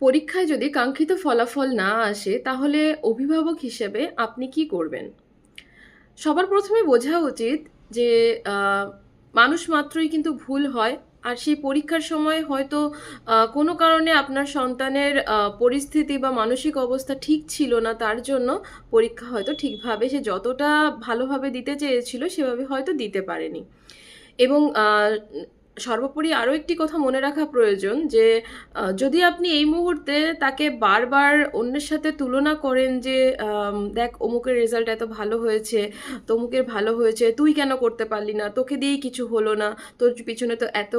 পরীক্ষায় যদি কাঙ্ক্ষিত ফলাফল না আসে তাহলে অভিভাবক হিসেবে আপনি কি করবেন? সবার প্রথমে বোঝা উচিত যে মানুষ মাত্রই কিন্তু ভুল হয়। আর সেই পরীক্ষার সময় হয়তো কোনো কারণে আপনার সন্তানের পরিস্থিতি বা মানসিক অবস্থা ঠিক ছিল না, তার জন্য পরীক্ষা হয়তো ঠিকভাবে সে যতটা ভালোভাবে দিতে চেয়েছিল সেভাবে হয়তো দিতে পারেনি। এবং সর্বোপরি আরও একটি কথা মনে রাখা প্রয়োজন যে যদি আপনি এই মুহূর্তে তাকে বারবার অন্যের সাথে তুলনা করেন যে দেখ অমুকের রেজাল্ট এত ভালো হয়েছে, তমুকের ভালো হয়েছে, তুই কেন করতে পারলি না, তোকে দিয়েই কিছু হলো না, তোর পিছনে তো এত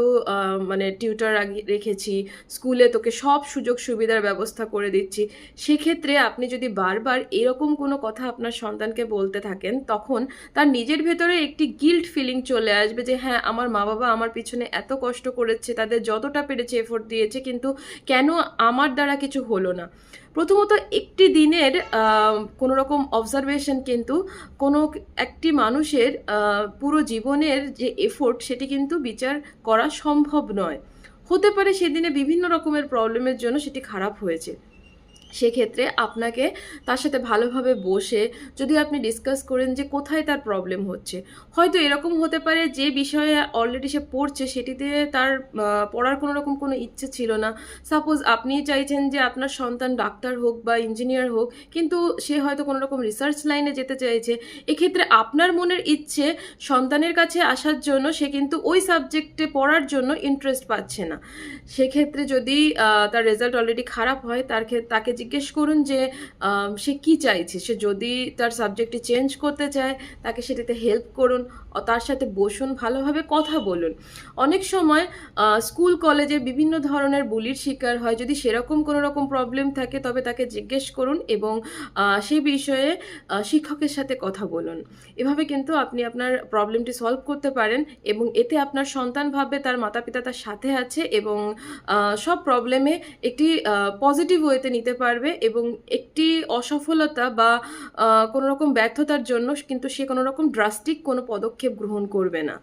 মানে টিউটার রেখেছি, স্কুলে তোকে সব সুযোগ সুবিধার ব্যবস্থা করে দিচ্ছি। সেক্ষেত্রে আপনি যদি বারবার এরকম কোনো কথা আপনার সন্তানকে বলতে থাকেন, তখন তার নিজের ভেতরে একটি গিল্ট ফিলিং চলে আসবে যে হ্যাঁ, আমার মা বাবা আমার পিছনে এত কষ্ট করেছে, তাদের যতটা পেরেছে এফোর্ট দিয়েছে, কিন্তু কেন আমার দ্বারা কিছু হলো না। প্রথমত একটি দিনের কোনো রকম অবজারভেশন কিন্তু কোনো একটি মানুষের পুরো জীবনের যে এফোর্ট সেটি কিন্তু বিচার করা সম্ভব নয়। হতে পারে সেদিনে বিভিন্ন রকমের প্রবলেমের জন্য সেটি খারাপ হয়েছে। সেক্ষেত্রে আপনাকে তার সাথে ভালোভাবে বসে যদি আপনি ডিসকাস করেন যে কোথায় তার প্রবলেম হচ্ছে, হয়তো এরকম হতে পারে যে বিষয়ে অলরেডি সে পড়ছে সেটিতে তার পড়ার কোনো রকম কোনো ইচ্ছে ছিল না। সাপোজ আপনি চাইছেন যে আপনার সন্তান ডাক্তার হোক বা ইঞ্জিনিয়ার হোক, কিন্তু সে হয়তো কোনো রকম রিসার্চ লাইনে যেতে চাইছে। এক্ষেত্রে আপনার মনের ইচ্ছে সন্তানের কাছে আসার জন্য সে কিন্তু ওই সাবজেক্টে পড়ার জন্য ইন্টারেস্ট পাচ্ছে না। সেক্ষেত্রে যদি তার রেজাল্ট অলরেডি খারাপ হয়, তাকে জিজ্ঞেস করুন যে সে কি চাইছে। সে যদি তার সাবজেক্টটি চেঞ্জ করতে চায়, তাকে সেটাতে হেল্প করুন, তার সাথে বসুন, ভালোভাবে কথা বলুন। অনেক সময় স্কুল কলেজে বিভিন্ন ধরনের বুলির শিকার হয়। যদি সেরকম কোনো রকম প্রবলেম থাকে তবে তাকে জিজ্ঞেস করুন এবং সেই বিষয়ে শিক্ষকের সাথে কথা বলুন। এভাবে কিন্তু আপনি আপনার প্রবলেমটি সলভ করতে পারেন এবং এতে আপনার সন্তান ভাববে তার মাতা পিতা তার সাথে আছে এবং সব প্রবলেমে একটি পজিটিভ ওয়েতে নিতে পারবে এবং একটি অসফলতা বা কোনো রকম ব্যর্থতার জন্য কিন্তু সে কোনো রকম ড্রাস্টিক কোনো পদক্ষেপ গ্রহণ করবে না।